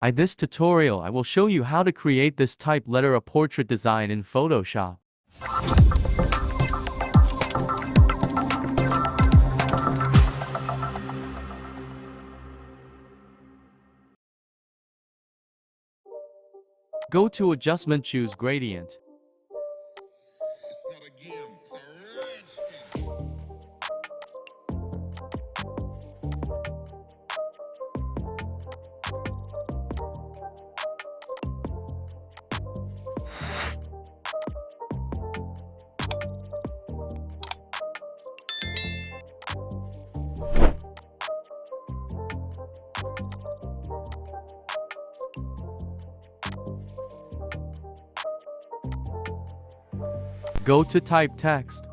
In this tutorial I will show you how to create this type letter a portrait design in Photoshop. Go to adjustment, choose gradient. It's not a game, it's a rich thing. Go to type text.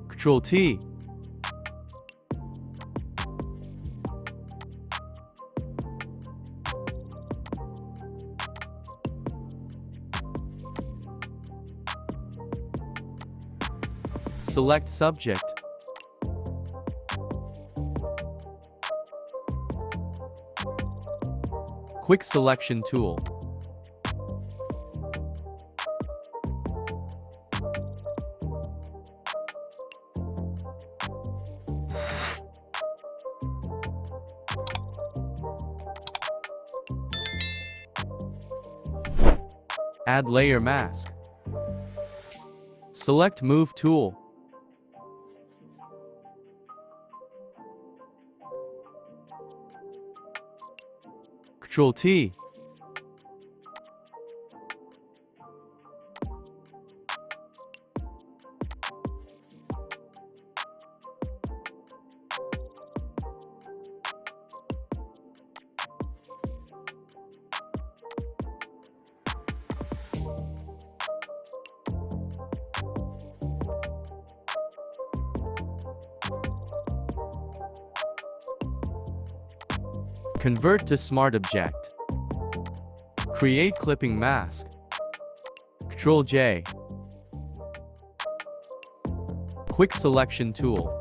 Ctrl T. Select subject. Quick selection tool. Add layer mask. Select move tool. Ctrl T. Convert to Smart Object. Create clipping mask. Ctrl J. Quick selection tool.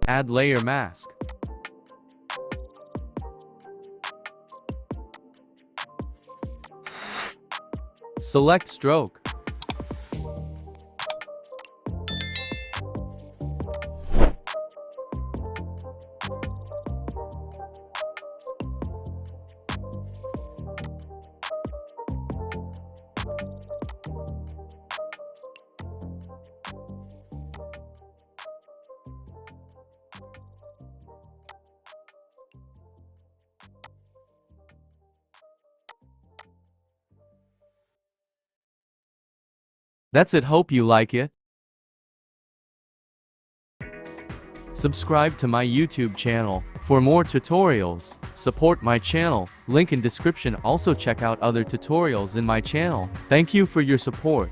Add layer mask. Select stroke. That's it. Hope you like it. Subscribe to my YouTube channel for more tutorials. Support my channel. Link in description. Also check out other tutorials in my channel. Thank you for your support.